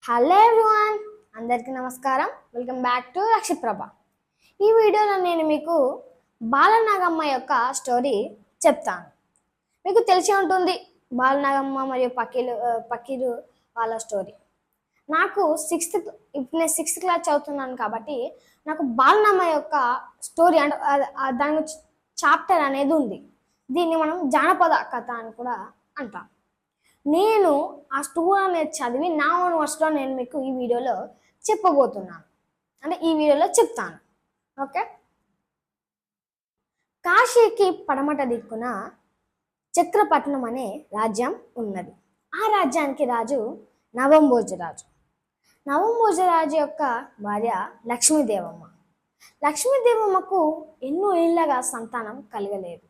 Hello everyone, అందరికీ నమస్కారం. Welcome back to Rakshiprabha. ఈ వీడియోలో నేను మీకు బాలనాగమ్మ యొక్క స్టోరీ చెప్తాను. మీకు తెలిసి ఉంటుంది బాలనాగమ్మ మరియు పకీరు వాళ్ళ స్టోరీ. నాకు ఇప్పుడు నేను సిక్స్త్ క్లాస్ చదువుతున్నాను కాబట్టి నాకు బాలనాగమ్మ యొక్క స్టోరీ అంటే దాని చాప్టర్ అనేది ఉంది. దీన్ని మనం జానపద కథ అని కూడా అంటాం. నేను ఆ స్టోరీ అనేది చదివి నా ఓన్ వర్డ్స్లో నేను మీకు ఈ వీడియోలో చెప్పబోతున్నాను, అంటే ఈ వీడియోలో చెప్తాను. ఓకే. కాశీకి పడమట దిక్కున చక్రపట్నం అనే రాజ్యం ఉన్నది. ఆ రాజ్యానికి రాజు నవంభోజరాజు. నవంభోజరాజు యొక్క భార్య లక్ష్మీదేవమ్మ. లక్ష్మీదేవమ్మకు ఎన్నో ఏళ్ళగా సంతానం కలగలేదు.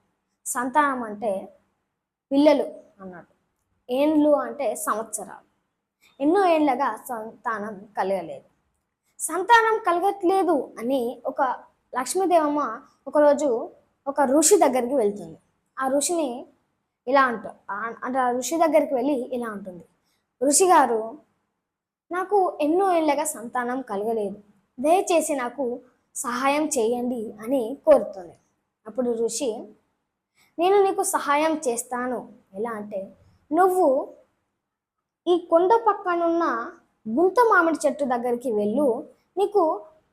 సంతానం అంటే పిల్లలు అన్నట్టు, ఏండ్లు అంటే సంవత్సరాలు. ఎన్నో ఏళ్ళగా సంతానం కలగలేదు. సంతానం కలగట్లేదు అని ఒక లక్ష్మీదేవమ్మ ఒకరోజు ఒక ఋషి దగ్గరికి వెళ్తుంది. ఆ ఋషిని ఇలా అంటే ఆ ఋషి దగ్గరికి వెళ్ళి ఇలా ఉంటుంది, ఋషి గారు, నాకు ఎన్నో ఏళ్ళగా సంతానం కలగలేదు, దయచేసి నాకు సహాయం చేయండి అని కోరుతుంది. అప్పుడు ఋషి, నేను నీకు సహాయం చేస్తాను. ఎలా అంటే, నువ్వు ఈ కొండ పక్కనున్న గుంత మామిడి చెట్టు దగ్గరికి వెళ్ళు, నీకు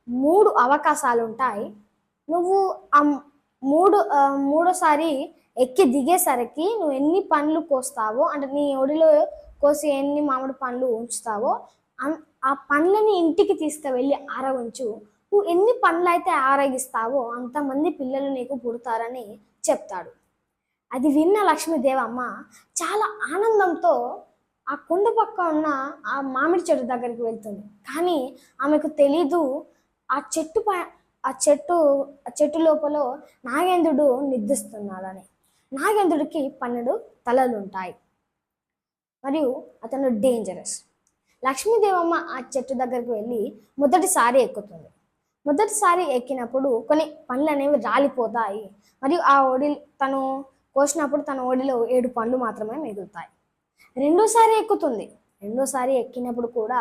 3 అవకాశాలు ఉంటాయి. నువ్వు ఆ మూడోసారి ఎక్కి దిగేసరికి నువ్వు ఎన్ని పండ్లు కోస్తావో, అంటే నీ ఒడిలో కోసి ఎన్ని మామిడి పండ్లు ఉంచుతావో ఆ పండ్లని ఇంటికి తీసుకువెళ్ళి ఆరగించు. నువ్వు ఎన్ని పండ్లు అయితే ఆరగిస్తావో అంతమంది పిల్లలు నీకు పుడతారని చెప్తాడు. అది విన్న లక్ష్మీదేవమ్మ చాలా ఆనందంతో ఆ కొండ పక్క ఉన్న ఆ మామిడి చెట్టు దగ్గరికి వెళ్తుంది. కానీ ఆమెకు తెలీదు ఆ చెట్టు లోపల నాగేంద్రుడు నిద్రిస్తున్నాడని. నాగేంద్రుడికి 12 తలలు ఉంటాయి మరియు అతను డేంజరస్. లక్ష్మీదేవమ్మ ఆ చెట్టు దగ్గరికి వెళ్ళి మొదటిసారి ఎక్కుతుంది. మొదటిసారి ఎక్కినప్పుడు కొన్ని పండ్లు అనేవి రాలిపోతాయి మరియు ఆ తను కోసినప్పుడు తన ఒడిలో 7 పండ్లు మాత్రమే మిగులుతాయి. రెండోసారి ఎక్కుతుంది. రెండోసారి ఎక్కినప్పుడు కూడా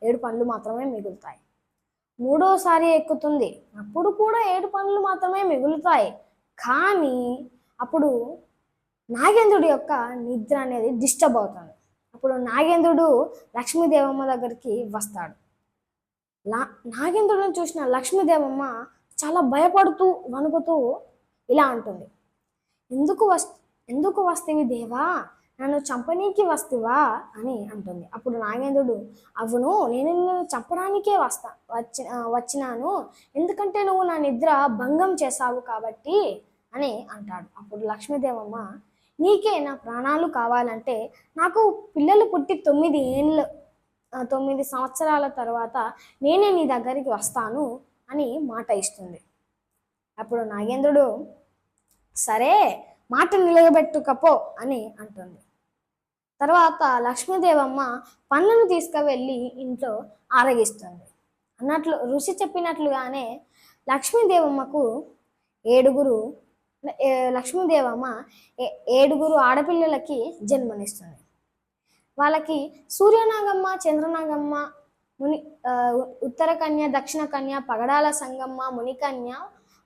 7 పండ్లు మాత్రమే మిగులుతాయి. మూడోసారి ఎక్కుతుంది. అప్పుడు కూడా 7 పండ్లు మాత్రమే మిగులుతాయి. కానీ అప్పుడు నాగేంద్రుడి యొక్క నిద్ర అనేది డిస్టర్బ్ అవుతుంది. అప్పుడు నాగేంద్రుడు లక్ష్మీదేవమ్మ దగ్గరికి వస్తాడు. నాగేంద్రుడిని చూసిన లక్ష్మీదేవమ్మ చాలా భయపడుతూ వణుకుతూ ఇలా అంటుంది, ఎందుకు వస్తేవి దేవా, నన్ను చంపనీకి వస్తువా అని అంటుంది. అప్పుడు నాగేంద్రుడు, అవును, నేను నిన్ను చంపడానికే వచ్చినాను, ఎందుకంటే నువ్వు నా నిద్ర భంగం చేశావు కాబట్టి అని అంటాడు. అప్పుడు లక్ష్మీదేవమ్మ, నీకే నా ప్రాణాలు కావాలంటే నాకు పిల్లలు పుట్టి 9 సంవత్సరాల తర్వాత నేనే నీ దగ్గరికి వస్తాను అని మాట ఇస్తుంది. అప్పుడు నాగేంద్రుడు, సరే, మాట నిలబెట్టుకపో అని అంటుంది. తర్వాత లక్ష్మీదేవమ్మ పండ్లను తీసుకువెళ్ళి ఇంట్లో ఆరగిస్తుంది. అన్నట్లు ఋషి చెప్పినట్లుగానే లక్ష్మీదేవమ్మకు లక్ష్మీదేవమ్మ 7 ఆడపిల్లలకి జన్మనిస్తుంది. వాళ్ళకి సూర్యనాగమ్మ, చంద్రనాగమ్మ, ఉత్తర కన్య, దక్షిణ కన్య, పగడాల సంగమ్మ, మునికన్య,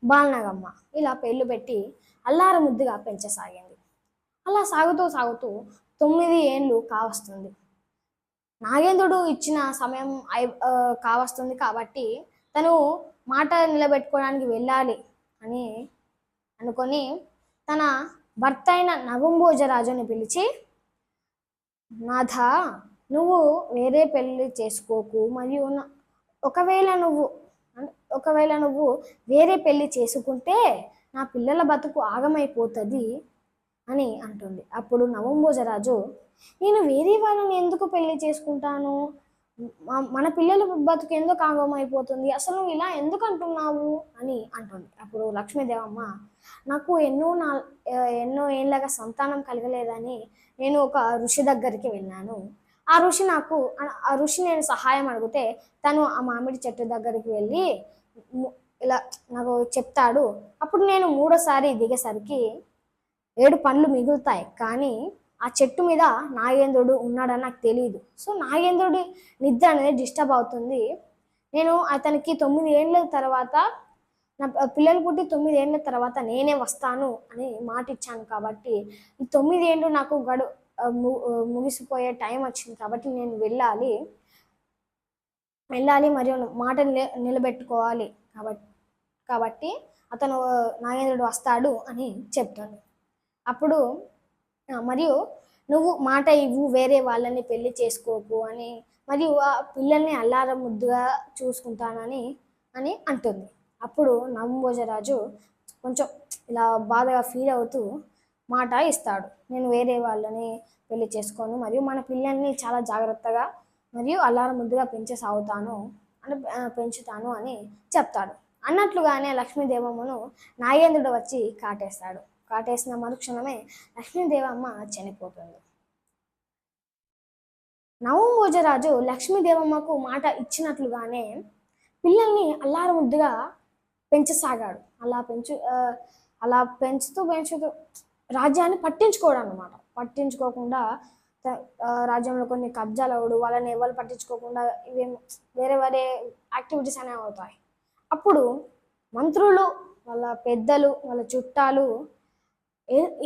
బాలనాగమ్మ ఇలా పేర్లు పెట్టి అల్లార ముద్దుగా పెంచసాగింది. అలా సాగుతూ 9 ఏళ్ళు కావస్తుంది. నాగేంద్రుడు ఇచ్చిన సమయం కావస్తుంది కాబట్టి తను మాట నిలబెట్టుకోవడానికి వెళ్ళాలి అని అనుకొని తన భర్త అయిన నవంభోజరాజుని పిలిచి, నాథ, నువ్వు వేరే పెళ్లి చేసుకోకు, మరియు ఒకవేళ నువ్వు వేరే పెళ్లి చేసుకుంటే నా పిల్లల బతుకు ఆగమైపోతుంది అని అంటుంది. అప్పుడు నవంభోజరాజు, నేను వేరే వాళ్ళని ఎందుకు పెళ్లి చేసుకుంటాను, మన పిల్లల బతుకు ఎందుకు ఆగమైపోతుంది, అసలు నువ్వు ఇలా ఎందుకు అంటున్నావు అని అంటుంది. అప్పుడు లక్ష్మీదేవమ్మ, నాకు ఎన్నో ఏళ్ళగా సంతానం కలగలేదని నేను ఒక ఋషి దగ్గరికి వెళ్ళాను. ఆ ఋషి నేను సహాయం అడిగితే తను ఆ మామిడి చెట్టు దగ్గరికి వెళ్ళి ఇలా నాకు చెప్తాడు. అప్పుడు నేను 3వ సారి దిగేసరికి 7 పండ్లు మిగులుతాయి, కానీ ఆ చెట్టు మీద నాగేంద్రుడు ఉన్నాడని నాకు తెలియదు. సో నాగేంద్రుడి నిద్ర అనేది డిస్టర్బ్ అవుతుంది. నేను అతనికి 9 ఏళ్ళ తర్వాత నా పిల్లలు పుట్టి 9 ఏళ్ళ తర్వాత నేనే వస్తాను అని మాట ఇచ్చాను కాబట్టి ఈ 9 ఏళ్ళు నాకు ముగిసిపోయే టైం వచ్చింది కాబట్టి నేను వెళ్ళాలి మరియు మాట నిలబెట్టుకోవాలి కాబట్టి అతను నాగేంద్రుడు వస్తాడు అని చెప్తాడు. అప్పుడు మరియు నువ్వు మాట ఇవ్వు, వేరే వాళ్ళని పెళ్లి చేసుకోకు అని, మరియు ఆ పిల్లల్ని అల్లారం ముద్దుగా చూసుకుంటానని అంటుంది. అప్పుడు నవంభోజరాజు కొంచెం ఇలా బాధగా ఫీల్ అవుతూ మాట ఇస్తాడు, నేను వేరే వాళ్ళని పెళ్లి చేసుకోను మరియు మన పిల్లల్ని చాలా జాగ్రత్తగా మరియు అల్లారం ముద్దుగా పెంచుతాను అని చెప్తాడు. అన్నట్లుగానే లక్ష్మీదేవమ్మను నాగేంద్రుడు వచ్చి కాటేస్తాడు. కాటేసిన మరుక్షణమే లక్ష్మీదేవమ్మ చనిపోతుంది. నవంభోజరాజు లక్ష్మీదేవమ్మకు మాట ఇచ్చినట్లుగానే పిల్లల్ని అల్లారం ముద్దుగా పెంచసాగాడు. అలా పెంచుతూ రాజ్యాన్ని పట్టించుకోవడం అన్నమాట. పట్టించుకోకుండా రాజ్యంలో కొన్ని కబ్జాలు అవడు, వాళ్ళని ఎవరు పట్టించుకోకుండా వేరే యాక్టివిటీస్ అనేవి అవుతాయి. అప్పుడు మంత్రులు, వాళ్ళ పెద్దలు, వాళ్ళ చుట్టాలు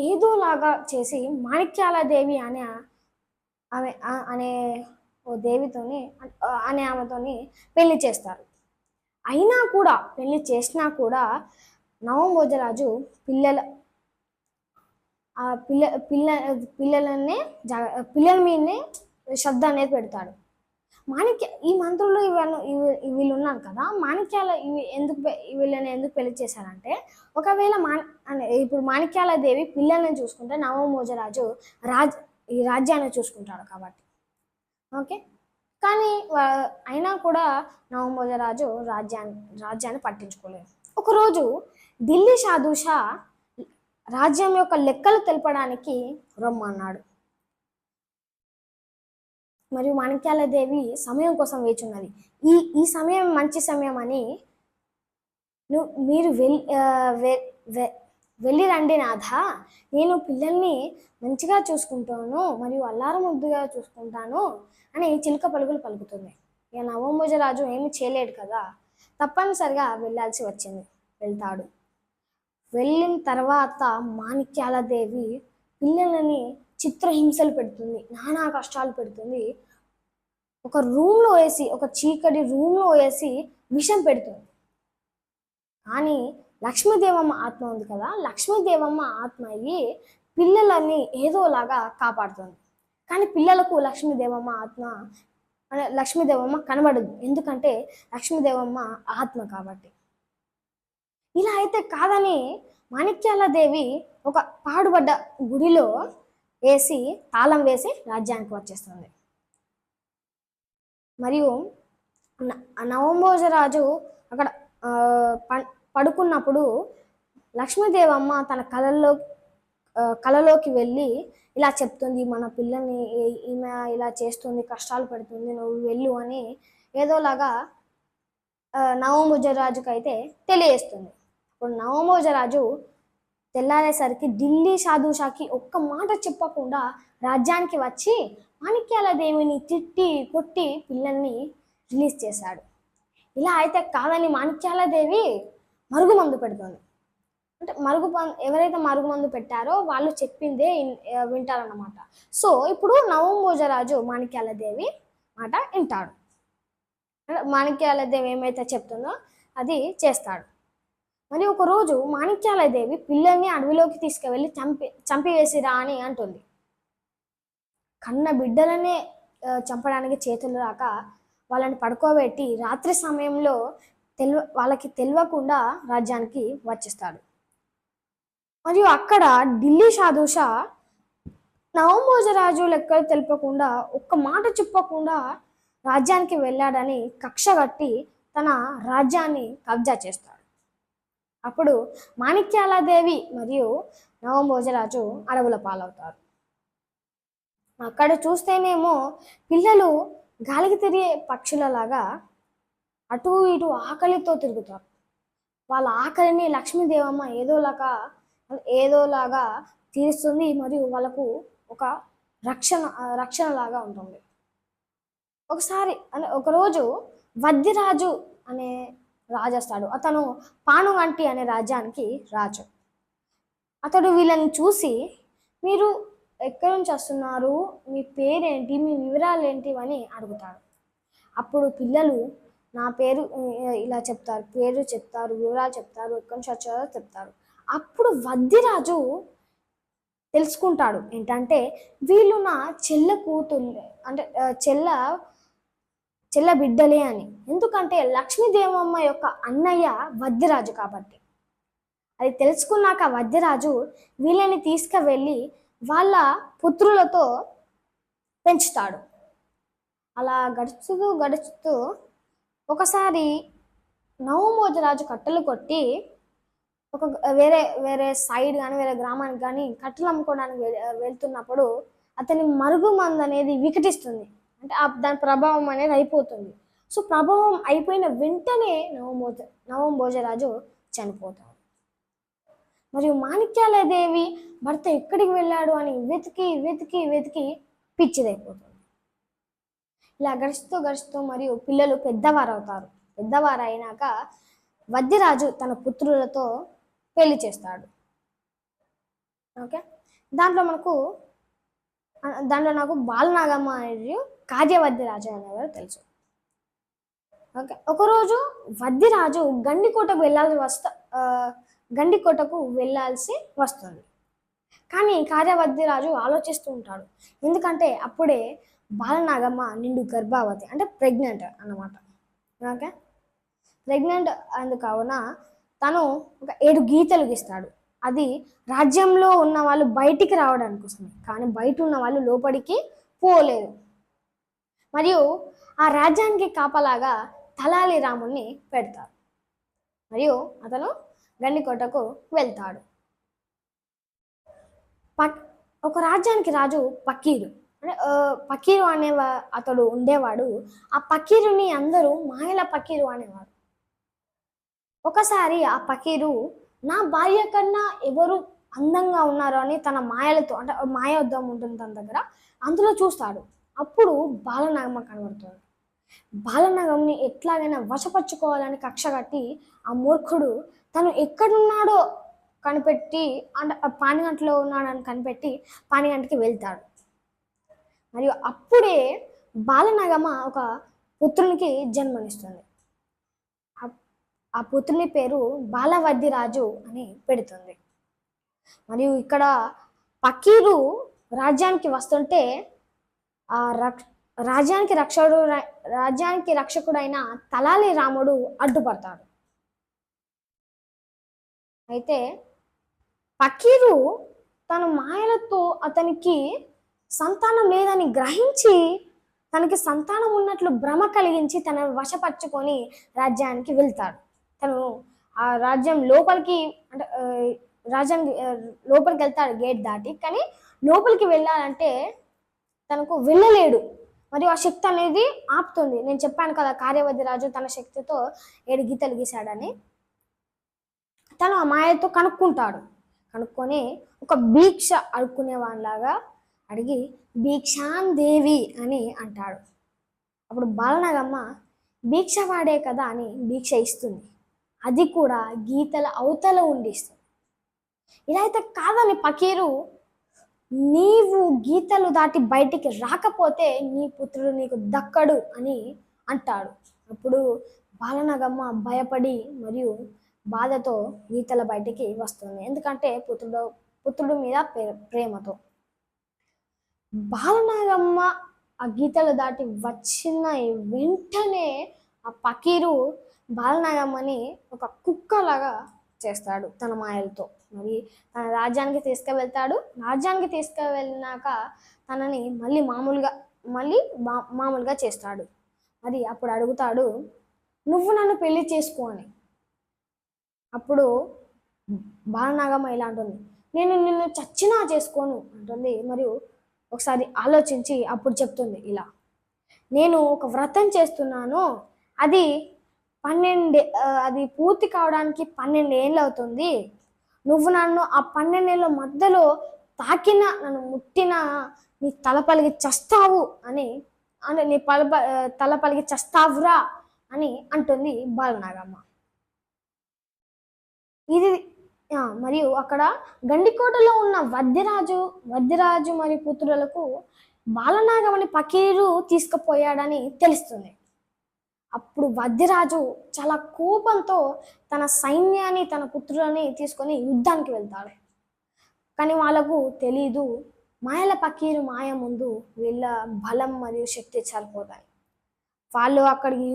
ఏదోలాగా చేసి మాణిక్యాలదేవి అనే ఓ దేవితోని ఆమెతోని పెళ్లి చేస్తారు. పెళ్లి చేసినా కూడా నవంభోజరాజు పిల్లల మీదనే శ్రద్ధ అనేది పెడతాడు. ఈ మంత్రులు వీళ్ళు ఉన్నారు కదా, మాణిక్యాల వీళ్ళని ఎందుకు పెళ్లి చేశారంటే, ఒకవేళ ఇప్పుడు మాణిక్యాలదేవి పిల్లల్ని చూసుకుంటే నవంభోజరాజు ఈ రాజ్యాన్ని చూసుకుంటాడు కాబట్టి. ఓకే, కానీ అయినా కూడా నవంభోజరాజు రాజ్యాన్ని పట్టించుకోలేదు. ఒకరోజు ఢిల్లీ షాదూషా రాజ్యం యొక్క లెక్కలు తెలపడానికి రమ్మన్నాడు. మరియు మాణిక్యాలదేవి సమయం కోసం వేచున్నది. ఈ సమయం మంచి సమయం అని మీరు వెళ్ళి రండి నాథ, నేను పిల్లల్ని మంచిగా చూసుకుంటాను మరియు అల్లారం ముద్దుగా చూసుకుంటాను అని చిలుక పలుకులు పలుకుతుంది. ఇక నవంభోజరాజు ఏమి చేయలేడు కదా, తప్పనిసరిగా వెళ్ళాల్సి వచ్చింది. వెళ్తాడు. వెళ్ళిన తర్వాత మాణిక్యాలదేవి పిల్లలని చిత్రహింసలు పెడుతుంది, నానా కష్టాలు పెడుతుంది. ఒక చీకటి రూమ్లో వేసి విషం పెడుతుంది. కానీ లక్ష్మీదేవమ్మ ఆత్మ ఉంది కదా, లక్ష్మీదేవమ్మ ఆత్మ అయ్యి పిల్లలని ఏదోలాగా కాపాడుతుంది. కానీ పిల్లలకు లక్ష్మీదేవమ్మ కనబడదు, ఎందుకంటే లక్ష్మీదేవమ్మ ఆత్మ కాబట్టి. ఇలా అయితే కాదని మాణిక్యాలదేవి ఒక పాడుబడ్డ గుడిలో తాళం వేసి రాజ్యానికి వచ్చేస్తుంది. మరియు నవంభోజరాజు అక్కడ పడుకున్నప్పుడు లక్ష్మీదేవమ్మ తన కలలోకి వెళ్ళి ఇలా చెప్తుంది, మన పిల్లల్ని ఈమె ఇలా చేస్తుంది, కష్టాలు పెడుతుంది, నువ్వు వెళ్ళు అని ఏదోలాగా నవంభోజరాజుకి అయితే తెలియజేస్తుంది. ఇప్పుడు నవంభోజరాజు తెల్లారేసరికి ఢిల్లీ షాదూషాకి ఒక్క మాట చెప్పకుండా రాజ్యానికి వచ్చి మాణిక్యాలదేవిని తిట్టి కొట్టి పిల్లల్ని రిలీజ్ చేశాడు. ఇలా అయితే కాదని మాణిక్యాలదేవి మరుగుమందు పెడుతుంది. అంటే ఎవరైతే మరుగుమందు పెట్టారో వాళ్ళు చెప్పిందే వింటారన్నమాట. సో ఇప్పుడు నవంభోజరాజు మాణిక్యాలదేవి మాట వింటాడు. మాణిక్యాలదేవి ఏమైతే చెప్తుందో అది చేస్తాడు. మరి ఒకరోజు మాణిక్యాలదేవి పిల్లల్ని అడవిలోకి తీసుకువెళ్ళి చంపివేసిరా అని అంటుంది. కన్న బిడ్డలనే చంపడానికి చేతులు రాక వాళ్ళని పడుకోబెట్టి రాత్రి సమయంలో వాళ్ళకి తెలియకుండా రాజ్యానికి వచ్చేస్తాడు. మరియు అక్కడ ఢిల్లీ షాదూషా నవంభోజరాజు లెక్కలు తెలుపకుండా ఒక్క మాట చెప్పకుండా రాజ్యానికి వెళ్ళాడని కక్ష కట్టి తన రాజ్యాన్ని కబ్జా చేస్తాడు. అప్పుడు మాణిక్యాలదేవి మరియు నవంభోజరాజు అడవుల పాలవుతారు. అక్కడ చూస్తేనేమో పిల్లలు గాలికి తిరిగే పక్షులలాగా అటు ఇటు ఆకలితో తిరుగుతారు. వాళ్ళ ఆకలిని లక్ష్మీదేవమ్మ ఏదోలాగా తీరుస్తుంది మరియు వాళ్ళకు ఒక రక్షణలాగా ఉంటుంది. ఒకసారి ఒకరోజు వద్దిరాజు అనే రాజు వస్తాడు. అతను పానుగంటి అనే రాజ్యానికి రాజు. అతడు వీళ్ళని చూసి, మీరు ఎక్కడి నుంచి వస్తున్నారు, మీ పేరేంటి, మీ వివరాలు ఏంటి అని అడుగుతాడు. అప్పుడు పిల్లలు నా పేరు ఇలా చెప్తారు, పేరు చెప్తారు, వివరాలు చెప్తారు, ఎక్కడి నుంచి వచ్చారో చెప్తారు. అప్పుడు వద్దిరాజు తెలుసుకుంటాడు ఏంటంటే, వీళ్ళు నా చెల్ల కూతుర్లే, అంటే చెల్ల బిడ్డలే అని. ఎందుకంటే లక్ష్మీదేవమ్మ యొక్క అన్నయ్య వద్దిరాజు కాబట్టి. అది తెలుసుకున్నాక వద్దిరాజు వీళ్ళని తీసుకువెళ్ళి వాళ్ళ పుత్రులతో పెంచుతాడు. అలా గడుచుతూ ఒకసారి నవమోజరాజు కట్టెలు కొట్టి ఒక వేరే సైడ్ కానీ వేరే గ్రామానికి కానీ కట్టెలు అమ్ముకోవడానికి వెళ్తున్నప్పుడు అతని మరుగుమందు అనేది వికటిస్తుంది. అంటే దాని ప్రభావం అనేది అయిపోతుంది. సో ప్రభావం అయిపోయిన వెంటనే నవమోజరాజు చనిపోతాడు. మరియు మాణిక్యాలదేవి భర్త ఎక్కడికి వెళ్ళాడు అని వెతికి వెతికి వెతికి పిచ్చిదైపోతుంది. ఇలా గడుస్తూ మరియు పిల్లలు పెద్దవారు అవుతారు. పెద్దవారు అయినాక వద్దిరాజు తన పుత్రులతో పెళ్లి చేస్తాడు. ఓకే, దాంట్లో నాకు బాలనాగమ్మ అనేది కార్యవద్దిరాజు అనేవారు తెలుసు. ఓకే, ఒకరోజు వద్దిరాజు గండికోటకు వెళ్ళాల్సి వస్తుంది. కానీ కార్యవద్దిరాజు ఆలోచిస్తూ ఉంటాడు. ఎందుకంటే అప్పుడే బాలనాగమ్మ నిండు గర్భావతి, అంటే ప్రెగ్నెంట్ అన్నమాట. ఓకే, ప్రెగ్నెంట్ అందుకావున తను ఒక 7 గీతలు గీస్తాడు. అది రాజ్యంలో ఉన్న వాళ్ళు బయటికి రావడానికి కోసమే, కానీ బయట ఉన్న వాళ్ళు లోపలికి పోలేదు. మరియు ఆ రాజ్యానికి కాపలాగా తలాలి రాముణ్ణి పెడతారు. మరియు అతను గండికోటకు వెళ్తాడు. ఒక రాజ్యానికి రాజు పకీరు, అంటే పకీరు అతడు ఉండేవాడు. ఆ పకీరుని అందరూ మాయల పకీరు అనేవాడు. ఒకసారి ఆ పకీరు నా భార్య కన్నా ఎవరు అందంగా ఉన్నారు అని తన మాయలతో, అంటే మాయోద్దం ఉంటుంది తన దగ్గర, అందులో చూస్తాడు. అప్పుడు బాలనాగమ్మ కనబడుతుంది. బాలనాగంని ఎట్లాగైనా వశపరుచుకోవాలని కక్ష కట్టి ఆ మూర్ఖుడు తను ఎక్కడున్నాడో కనిపెట్టి, అంటే పానిగంటలో ఉన్నాడని కనిపెట్టి పానిగంటకి వెళ్తాడు. మరియు అప్పుడే బాలనాగమ్మ ఒక పుత్రునికి జన్మనిస్తుంది. ఆ పుత్రుని పేరు బాలవద్దిరాజు అని పెడుతుంది. మరియు ఇక్కడ పకీరు రాజ్యానికి వస్తుంటే ఆ రాజ్యానికి రక్షకుడైన తలాలి రాముడు అడ్డుపడతాడు. అయితే పకీరు తన మాయలతో అతనికి సంతానం లేదని గ్రహించి తనకి సంతానం ఉన్నట్లు భ్రమ కలిగించి తన వశపరుచుకొని రాజ్యానికి వెళ్తాడు. తను ఆ రాజ్యం లోపలికి, అంటే రాజ్యానికి లోపలికి వెళ్తాడు గేట్ దాటి. కానీ లోపలికి వెళ్ళాలంటే తనకు వెళ్ళలేడు. మరియు ఆ శక్తి అనేది ఆపుతుంది. నేను చెప్పాను కదా, కార్యవద్దిరాజు తన శక్తితో 7 గీతలు గీశాడని. తను ఆ మాయతో కనుక్కొని ఒక భిక్ష అడుక్కునేవాడిలాగా అడిగి భిక్షాన్ దేవి అని అంటాడు. అప్పుడు బాలనాగమ్మ భిక్ష వాడే కదా అని భిక్ష ఇస్తుంది. అది కూడా గీతల అవతల ఉండిస్తుంది. ఇలా అయితే కాదని పకీరు, నీవు గీతలు దాటి బయటికి రాకపోతే నీ పుత్రుడు నీకు దక్కడు అని అంటాడు. అప్పుడు బాలనాగమ్మ భయపడి మరియు బాధతో గీతల బయటికి వస్తుంది. ఎందుకంటే పుత్రుడు మీద ప్రేమతో. బాలనాగమ్మ ఆ గీతలు దాటి వచ్చిన వెంటనే ఆ పకీరు బాలనాగమ్మని ఒక కుక్కలాగా చేస్తాడు తన మాయలతో. మరి తన రాజ్యానికి తీసుకువెళ్తాడు. రాజ్యానికి తీసుకువెళ్ళినాక తనని మామూలుగా చేస్తాడు. మరి అప్పుడు అడుగుతాడు, నువ్వు నన్ను పెళ్లి చేసుకో అని. అప్పుడు బాలనాగమ్మ ఇలా అంటుంది, నేను నిన్ను చచ్చినా చేసుకోను అంటుంది. మరియు ఒకసారి ఆలోచించి అప్పుడు చెప్తుంది ఇలా, నేను ఒక వ్రతం చేస్తున్నాను, అది పూర్తి కావడానికి 12 ఏళ్ళు అవుతుంది. నువ్వు నన్ను ఆ 12 ఏళ్ళ మధ్యలో నన్ను ముట్టినా నీ తల పలిగి చస్తావు అని అంటే నీ తల పలిగి చస్తావురా అని అంటుంది బాలనాగమ్మ. ఇది మరియు అక్కడ గండికోటలో ఉన్న వద్యరాజు మరియు పుత్రులకు బాలనాగమని పకీరు తీసుకుపోయాడని తెలుస్తుంది. అప్పుడు వద్యరాజు చాలా కోపంతో తన సైన్యాన్ని తన పుత్రులని తీసుకొని యుద్ధానికి వెళ్తాడు. కానీ వాళ్ళకు తెలీదు మాయల పకీరు మాయ ముందు వీళ్ళ బలం మరియు శక్తి సరిపోతాయి. వాళ్ళు అక్కడికి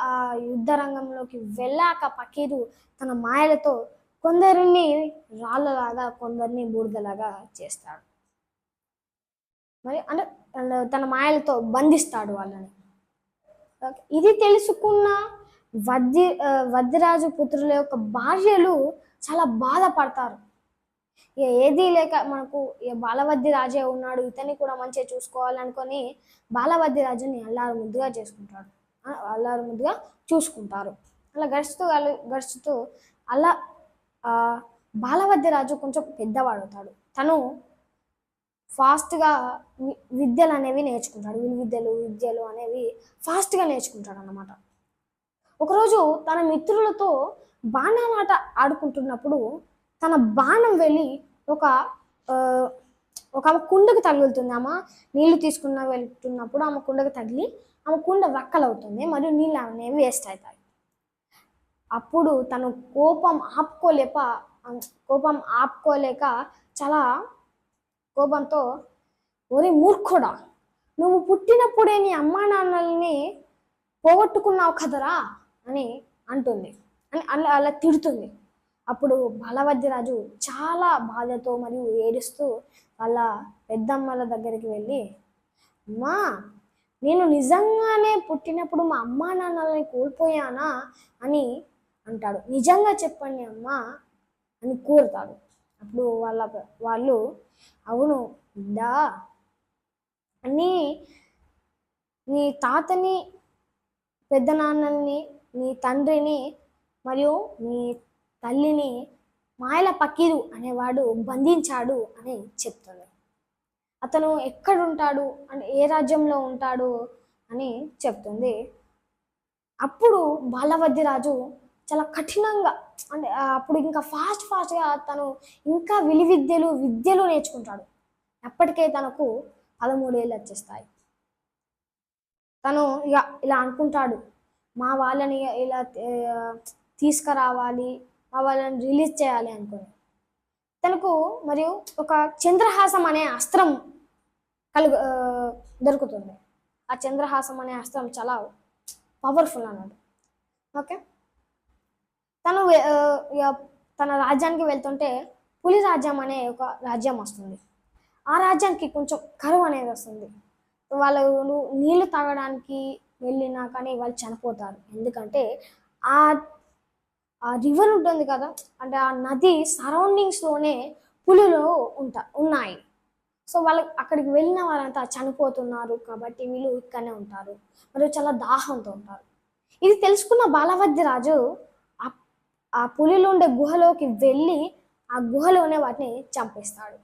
ఆ యుద్ధ రంగంలోకి వెళ్ళాక పకీరు తన మాయలతో కొందరిని రాళ్ళలాగా కొందరిని బూడిదలాగా చేస్తాడు. మరి అంటే తన మాయలతో బంధిస్తాడు వాళ్ళని. ఇది తెలుసుకున్న వద్యరాజు పుత్రుల యొక్క భార్యలు చాలా బాధపడతారు. ఏదీ లేక మనకు బాలవద్ది రాజే ఉన్నాడు, ఇతన్ని కూడా మంచిగా చూసుకోవాలనుకొని బాలవద్ది రాజుని అల్లారు ముద్దుగా చూసుకుంటారు. అలా గడుస్తూ అలా బాలవద్ది రాజు కొంచెం పెద్దవాడు అవుతాడు. తను ఫాస్ట్గా విద్యలు అనేవి నేర్చుకుంటాడు. విద్యలు అనేవి ఫాస్ట్గా నేర్చుకుంటాడు అన్నమాట. ఒకరోజు తన మిత్రులతో బాణాలాట ఆడుకుంటున్నప్పుడు తన బాణం వెళ్ళి ఒక కుండకు తగులుతుంది. ఆమె నీళ్లు వెళ్తున్నప్పుడు ఆమె కుండకు తగిలి ఆమె కుండ వక్కలవుతుంది మరియు నీళ్ళు అనేవి వేస్ట్ అవుతాయి. అప్పుడు తను కోపం ఆపుకోలేక చాలా కోపంతో, ఒరే మూర్ఖుడా, నువ్వు పుట్టినప్పుడే నీ అమ్మా నాన్నల్ని పోగొట్టుకున్నావు కదరా అని అంటుంది, అని అలా తిడుతుంది. అప్పుడు బాలవద్యరాజు చాలా బాధతో మరియు ఏడుస్తూ వాళ్ళ పెద్దమ్మల దగ్గరికి వెళ్ళి, అమ్మా, నేను నిజంగానే పుట్టినప్పుడు మా అమ్మా నాన్నల్ని కోల్పోయానా అని అంటాడు. నిజంగా చెప్పండి అమ్మా అని కోరుతాడు. అప్పుడు వాళ్ళు అవును బిడ్డా, నీ తాతని, పెద్ద నాన్నల్ని, నీ తండ్రిని మరియు నీ తల్లిని మాయల పకీరు అనేవాడు బంధించాడు అని చెప్తుంది. అతను ఎక్కడుంటాడు అంటే ఏ రాజ్యంలో ఉంటాడు అని చెప్తుంది. అప్పుడు బాలవద్ది రాజు చాలా కఠినంగా అంటే అప్పుడు ఇంకా ఫాస్ట్గా తను ఇంకా విద్యలు నేర్చుకుంటాడు. అప్పటికే తనకు 13 ఏళ్ళు వచ్చేస్తాయి. తను ఇలా అనుకుంటాడు, మా వాళ్ళని ఇలా తీసుకురావాలి, మా వాళ్ళని రిలీజ్ చేయాలి అనుకుని తనకు మరియు ఒక చంద్రహాసం అనే అస్త్రం దొరుకుతుంది. ఆ చంద్రహాసం అనే అస్త్రం చాలా పవర్ఫుల్ అన్నాడు. ఓకే, తను తన రాజ్యానికి వెళ్తుంటే పులి రాజ్యం అనే ఒక రాజ్యం వస్తుంది. ఆ రాజ్యానికి కొంచెం కరువు అనేది వస్తుంది. వాళ్ళు నీళ్లు తాగడానికి వెళ్ళినా కానీ వాళ్ళు చనిపోతారు. ఎందుకంటే ఆ రివర్ ఉంటుంది కదా, అంటే ఆ నది సరౌండింగ్స్లోనే పులులు ఉన్నాయి. సో వాళ్ళు అక్కడికి వెళ్ళిన వారంతా చనిపోతున్నారు కాబట్టి వీళ్ళు ఇక్కడనే ఉంటారు మరియు చాలా దాహంతో ఉంటారు. ఇది తెలుసుకున్న బాలవద్ది రాజు ఆ పులిలు ఉండే గుహలోకి వెళ్ళి ఆ గుహలోనే వాటిని చంపేస్తాడు.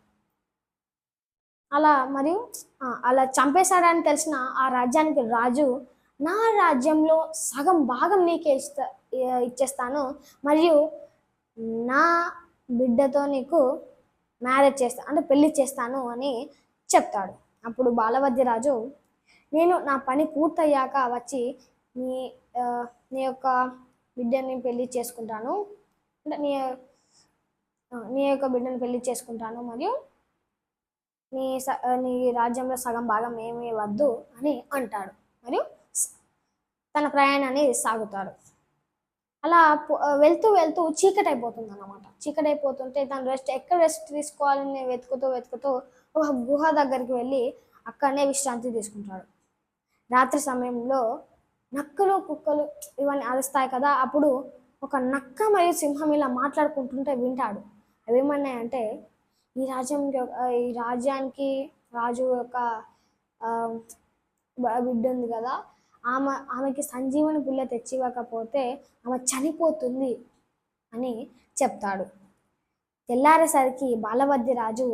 అలా చంపేశాడని తెలిసిన ఆ రాజ్యానికి రాజు, నా రాజ్యంలో సగం భాగం నీకే ఇచ్చేస్తాను మరియు నా బిడ్డతో నీకు మ్యారేజ్ చేస్తాను అంటే పెళ్లి చేస్తాను అని చెప్తాడు. అప్పుడు బాలవద్ది రాజు, నేను నా పని పూర్తయ్యాక వచ్చి నీ యొక్క బిడ్డని పెళ్లి చేసుకుంటాను అంటే నీ యొక్క బిడ్డని పెళ్లి చేసుకుంటాను మరియు నీ రాజ్యంలో సగం భాగం ఏమీ వద్దు అని అంటాడు. మరియు తన ప్రయాణాన్ని సాగుతాడు. అలా వెళ్తూ చీకటి అయిపోతుంది అన్నమాట. చీకటి అయిపోతుంటే తను ఎక్కడ రెస్ట్ తీసుకోవాలని వెతుకుతూ ఒక గుహ దగ్గరికి వెళ్ళి అక్కడనే విశ్రాంతి తీసుకుంటాడు. రాత్రి సమయంలో నక్కలు కుక్కలు ఇవన్నీ అరుస్తాయి కదా, అప్పుడు ఒక నక్క మరియు సింహం ఇలా మాట్లాడుకుంటుంటే వింటాడు. అవి ఏమన్నాయంటే, ఈ రాజ్యానికి రాజు యొక్క బిడ్డ ఉంది కదా, ఆమెకి సంజీవని పుల్ల తెచ్చివ్వకపోతే ఆమె చనిపోతుంది అని చెప్తాడు. తెల్లారేసరికి బాలవద్ది రాజు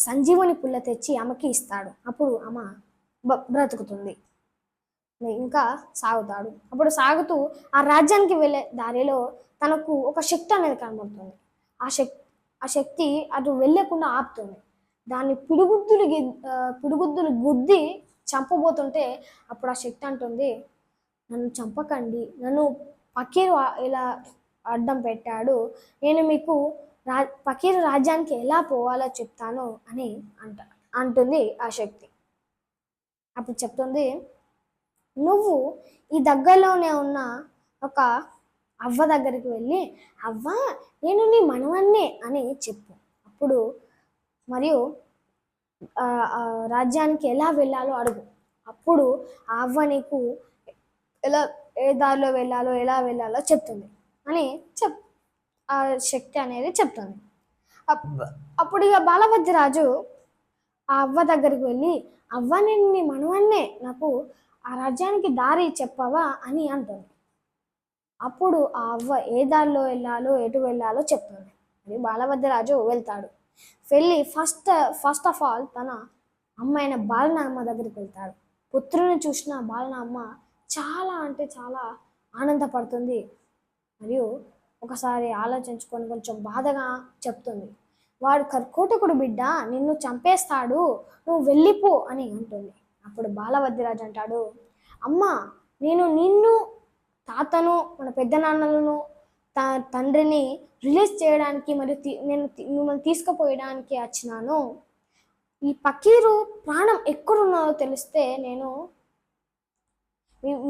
సంజీవని పుల్ల తెచ్చి ఆమెకి ఇస్తాడు. అప్పుడు ఆమె బ్రతుకుతుంది. ఇంకా సాగుతాడు. అప్పుడు సాగుతూ ఆ రాజ్యానికి వెళ్ళే దారిలో తనకు ఒక శక్తి అనేది కనబడుతుంది. ఆ శక్తి అటు వెళ్ళకుండా ఆపుతుంది. దాన్ని పిడుగుద్దులు గుద్ది చంపబోతుంటే అప్పుడు ఆ శక్తి అంటుంది, నన్ను చంపకండి, నన్ను పకీరు ఇలా అడ్డం పెట్టాడు, నేను మీకు పకీరు రాజ్యానికి ఎలా పోవాలో చెప్తాను అని అంటుంది ఆ శక్తి. అప్పుడు చెప్తుంది, నువ్వు ఈ దగ్గరలోనే ఉన్న ఒక అవ్వ దగ్గరికి వెళ్ళి, అవ్వ నేను నీ మనవన్నే అని చెప్పు. అప్పుడు మరియు రాజ్యానికి ఎలా వెళ్ళాలో అడుగు. అప్పుడు ఆ అవ్వ నీకు ఏ దారిలో వెళ్ళాలో ఎలా వెళ్ళాలో చెప్తుంది అని ఆ శక్తి అనేది చెప్తుంది. అప్పుడు ఇక బాలభద్రరాజు ఆ అవ్వ దగ్గరికి వెళ్ళి, అవ్వ నేను నీ మనవన్నే, నాకు ఆ రాజ్యానికి దారి చెప్పవా అని అంటుంది. అప్పుడు ఆ అవ్వ ఏ దారిలో వెళ్ళాలో ఎటు వెళ్ళాలో చెప్తుంది. అది బాలభద్రరాజు వెళ్తాడు. వెళ్ళి ఫస్ట్ ఆఫ్ ఆల్ తన అమ్మ అయిన బాలనాగమ్మ దగ్గరికి వెళ్తాడు. పుత్రుని చూసిన బాలనాగమ్మ చాలా అంటే చాలా ఆనందపడుతుంది. మరియు ఒకసారి ఆలోచించుకొని కొంచెం బాధగా చెప్తుంది, వాడు కర్కోటకుడు బిడ్డ, నిన్ను చంపేస్తాడు, నువ్వు వెళ్ళిపో అని అంటుంది. అప్పుడు బాలభద్రరాజు అంటాడు, అమ్మ నేను నిన్ను, తాతను, మన పెద్ద నాన్నలను, తండ్రిని రిలీజ్ చేయడానికి మరియు నేను మిమ్మల్ని తీసుకుపోయడానికి వచ్చినాను. ఈ పకీరు ప్రాణం ఎక్కడున్నారో తెలిస్తే నేను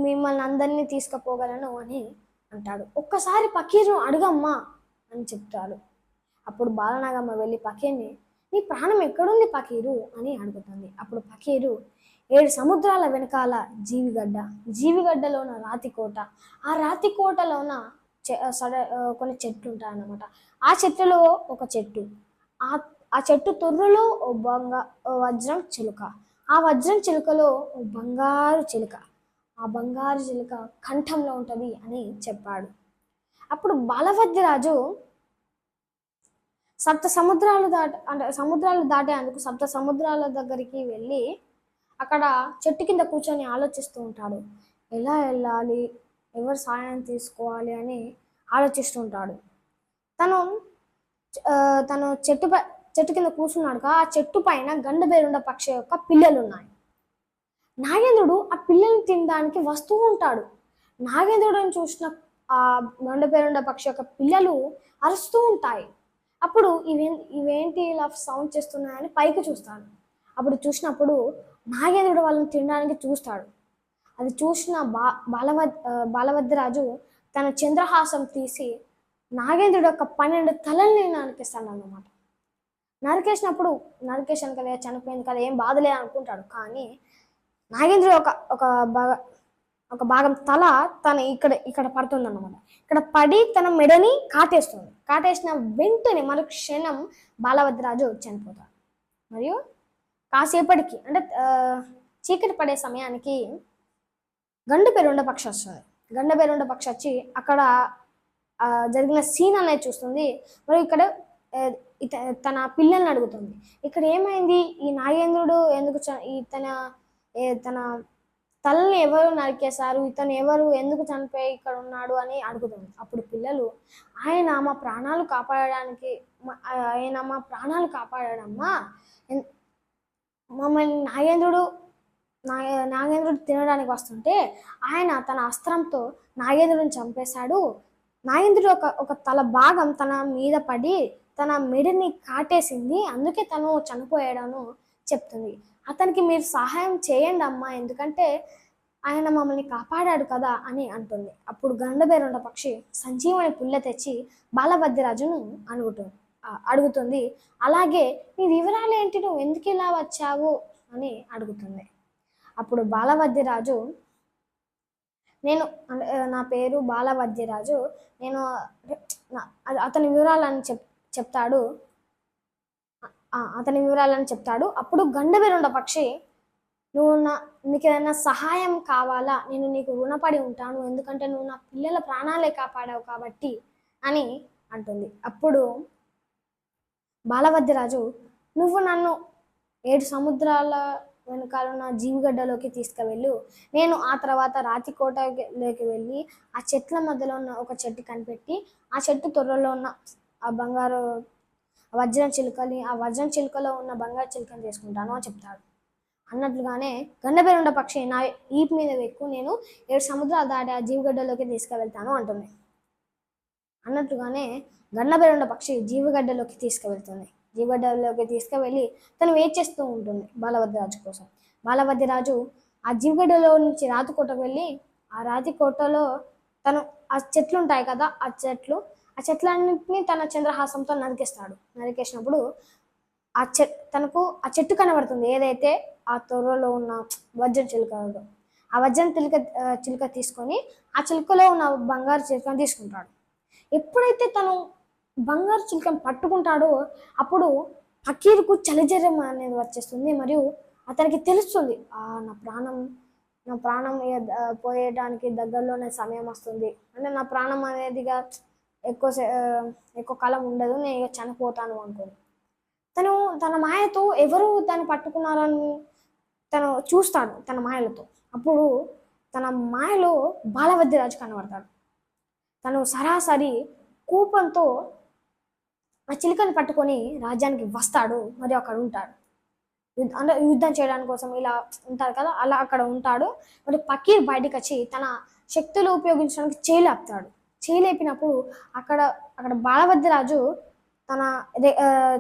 మిమ్మల్ని అందరినీ తీసుకుపోగలను అని అంటాడు. ఒక్కసారి పకీరు అడుగమ్మా అని చెప్తాడు. అప్పుడు బాలనాగమ్మ వెళ్ళి పకీర్ని, నీ ప్రాణం ఎక్కడుంది పకీరు అని అడుగుతుంది. అప్పుడు పకీరు, 7 సముద్రాల వెనకాల జీవిగడ్డలో ఉన్న రాతికోట, ఆ రాతికోటలోన కొన్ని చెట్లు ఉంటాయన్నమాట. ఆ చెట్టులో ఒక చెట్టు, ఆ చెట్టు తొర్రులో ఓ వజ్రం చిలుక, ఆ వజ్రం చిలుకలో ఓ బంగారు చిలుక, ఆ బంగారు చిలుక కంఠంలో ఉంటుంది అని చెప్పాడు. అప్పుడు బాలభద్రరాజు సముద్రాలు దాటేందుకు 7 సముద్రాల దగ్గరికి వెళ్ళి అక్కడ చెట్టు కింద కూర్చొని ఆలోచిస్తూ ఉంటాడు. ఎలా వెళ్ళాలి, ఎవరు సాయం తీసుకోవాలి అని ఆలోచిస్తూ ఉంటాడు. తను చెట్టు కింద కూర్చున్నాడు. ఆ చెట్టు పైన గండబేరుండ పక్షి యొక్క పిల్లలు ఉన్నాయి. నాగేంద్రుడు ఆ పిల్లల్ని తినడానికి వస్తూ ఉంటాడు. నాగేంద్రుడిని చూసిన ఆ గండబేరుండ పక్షి యొక్క పిల్లలు అరుస్తూ ఉంటాయి. అప్పుడు ఇవేంటి ఇలా సౌండ్ చేస్తున్నాయని పైకి చూస్తాడు. అప్పుడు చూసినప్పుడు నాగేంద్రుడు వాళ్ళని తినడానికి చూస్తాడు. అది చూసిన బాలభద్రరాజు తన చంద్రహాసం తీసి నాగేంద్రుడు యొక్క 12 తలల్ని నరికేస్తాడు అన్నమాట. నరికేశాను కదా, చనిపోయింది కదా, ఏం బాధలే అనుకుంటాడు. కానీ నాగేంద్రుడు ఒక భాగం తల తన ఇక్కడ పడుతుంది అన్నమాట. ఇక్కడ పడి తన మెడని కాటేస్తుంది. కాటేసిన వెంటనే మరుక్షణం బాలభద్రరాజు చనిపోతాడు. మరియు కాసేపటికి అంటే చీకటి పడే సమయానికి గండబేరుండ పక్షి వస్తుంది. గండబేరుండ పక్షి వచ్చి అక్కడ జరిగిన సీన్ అనేది చూస్తుంది. మరియు ఇక్కడ తన పిల్లల్ని అడుగుతుంది, ఇక్కడ ఏమైంది, ఈ నాగేంద్రుడు ఎందుకు తన తలని ఎవరు నరికేశారు, ఇతను ఎవరు, ఎందుకు చనిపోయి ఇక్కడ ఉన్నాడు అని అడుగుతుంది. అప్పుడు పిల్లలు, ఆయన మా ప్రాణాలు కాపాడాడమ్మా, మమ్మల్ని నాగేంద్రుడు తినడానికి వస్తుంటే ఆయన తన అస్త్రంతో నాగేంద్రుడిని చంపేశాడు. నాగేంద్రుడు ఒక తల భాగం తన మీద పడి తన మెడని కాటేసింది, అందుకే తను చనిపోయాడను చెప్తుంది. అతనికి మీరు సహాయం చేయండి అమ్మా, ఎందుకంటే ఆయన మమ్మల్ని కాపాడాడు కదా అని అంటుంది. అప్పుడు గండబేరుండ పక్షి సంజీవని పుల్ల తెచ్చి బాలభద్రరాజును అడుగుతుంది. అలాగే నీ వివరాలు ఏంటి, నువ్వు ఎందుకు ఇలా వచ్చావు అని అడుగుతుంది. అప్పుడు బాలభద్రరాజు, నా పేరు బాలభద్రరాజు, నేను అతని వివరాలని చెప్తాడు. అప్పుడు గండబేరుండ పక్షి, నీకు ఏదైనా సహాయం కావాలా, నేను నీకు రుణపడి ఉంటాను, ఎందుకంటే నువ్వు నా పిల్లల ప్రాణాలే కాపాడావు కాబట్టి అని అంటుంది. అప్పుడు బాలభద్రరాజు, నువ్వు నన్ను 7 సముద్రాల వెనకాల ఉన్న జీవిగడ్డలోకి తీసుకువెళ్ళు, నేను ఆ తర్వాత రాతి కోటలోకి వెళ్ళి ఆ చెట్ల మధ్యలో ఉన్న ఒక చెట్టు కనిపెట్టి ఆ చెట్టు తొర్రలో ఉన్న ఆ బంగారు వజ్రం చిలుకని, ఆ వజ్రం చిలుకలో ఉన్న బంగారు చిలుకని తీసుకుంటాను అని చెప్తాడు. అన్నట్లుగానే గండబెరుండ పక్షి నా ఈపు మీద వెక్కు, నేను 7 సముద్రాలు దాటి ఆ జీవిగడ్డలోకి తీసుకువెళ్తాను అంటుంది. అన్నట్లుగానే గండబెరుండ పక్షి జీవిగడ్డలోకి తీసుకువెళ్తుంది. జీవిగడ్డలోకి తీసుకువెళ్ళి తను వెయిట్ చేస్తూ ఉంటుంది బాలవద్రరాజు కోసం. బాలవద్రరాజు ఆ జీవిగడ్డలో నుంచి రాతికోటకు వెళ్ళి ఆ రాతికోటలో తను ఆ చెట్లు ఉంటాయి కదా, ఆ చెట్లన్నింటినీ తన చంద్రహాసంతో నరికేసినప్పుడు తనకు ఆ చెట్టు కనబడుతుంది, ఏదైతే ఆ తొర్రలో ఉన్న వజ్రం చిలుక. ఆ వజ్రం చిలుక తీసుకొని ఆ చిలుకలో ఉన్న బంగారు చిలుకను తీసుకుంటాడు. ఎప్పుడైతే తను బంగారు చిలుకను పట్టుకుంటాడో అప్పుడు ఫకీరుకు చలిజరం అనేది వచ్చేస్తుంది. మరియు అతనికి తెలుస్తుంది, నా ప్రాణం పోయేయడానికి దగ్గరలోనే సమయం వస్తుంది, అంటే నా ప్రాణం అనేదిగా ఎక్కువ కాలం ఉండదు, నేను చనిపోతాను అనుకోని తను తన మాయతో ఎవరు దాన్ని పట్టుకున్నారని తను చూస్తాడు తన మాయలతో. అప్పుడు తన మాయలో బాలవద్రరాజు కనబడతాడు. తను సరాసరి కోపంతో ఆ చిలుకని పట్టుకొని రాజ్యానికి వస్తాడు, మరియు అక్కడ ఉంటాడు. అంటే యుద్ధం చేయడానికి కోసం ఇలా ఉంటారు కదా, అలా అక్కడ ఉంటాడు. మరి ఫకీర్ బయటకు వచ్చి తన శక్తులు ఉపయోగించడానికి చేలేపుతాడు. చేలేపినప్పుడు అక్కడ బాలవద్రరాజు తన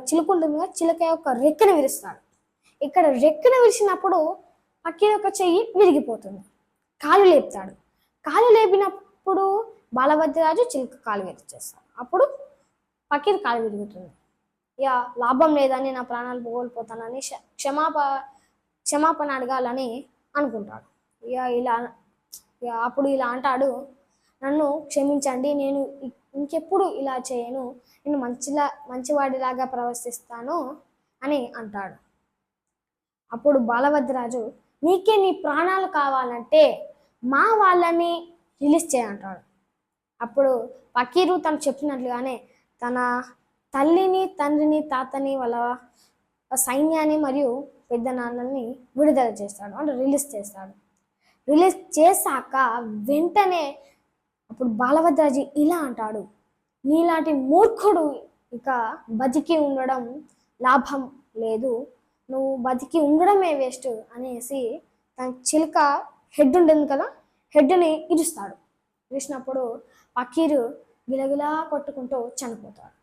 చిలుక ఉంటుంది కదా, చిలుక యొక్క రెక్కను విరుస్తాడు. ఇక్కడ రెక్కను విరిచినప్పుడు ఫకీర్ యొక్క చెయ్యి విరిగిపోతుంది. కాలు లేపుతాడు. కాలు లేపినప్పుడు బాలవద్రరాజు చిలుక కాలు విరిచేస్తాడు. అప్పుడు ఫకీర్ కాలు విరుగుతుంది. ఇక లాభం లేదని, నా ప్రాణాలు కోల్పోతానని క్షమాపణ అడగాలని అనుకుంటాడు. అప్పుడు ఇలా అంటాడు, నన్ను క్షమించండి, నేను ఇంకెప్పుడు ఇలా చేయను, నేను మంచివాడిలాగా ప్రవర్తిస్తాను అని అంటాడు. అప్పుడు బాలవద్రరాజు, నీకే నీ ప్రాణాలు కావాలంటే మా వాళ్ళని రిలీజ్ చేయంటాడు. అప్పుడు ఫకీరు తను చెప్పినట్లుగానే తన తల్లిని, తండ్రిని, తాతని, వాళ్ళ సైన్యాన్ని మరియు పెద్ద నాన్నని విడుదల చేస్తాడు, అంటే రిలీజ్ చేస్తాడు. రిలీజ్ చేశాక వెంటనే అప్పుడు బాలవద్రరాజు ఇలా అంటాడు, నీలాంటి మూర్ఖుడు ఇక బతికి ఉండడం లాభం లేదు, నువ్వు బతికి ఉండడమే వేస్ట్ అనేసి తన చిలుక హెడ్ ఉంటుంది కదా, హెడ్ని ఇరుస్తాడు. ఇరిచినప్పుడు ఫకీరు గిలగిలా కొట్టుకుంటూ చనిపోతాడు.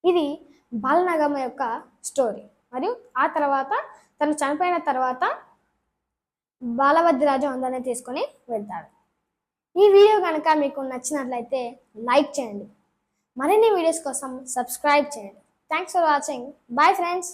ఇది బాలనాగమ్మ యొక్క స్టోరీ. మరియు ఆ తర్వాత తను చనిపోయిన తర్వాత బాలవద్రరాజు అందరినీ తీసుకొని వెళ్తాడు. ఈ వీడియో కనుక మీకు నచ్చినట్లయితే లైక్ చేయండి, మరిన్ని వీడియోస్ కోసం సబ్స్క్రైబ్ చేయండి. Thanks for watching. Bye friends.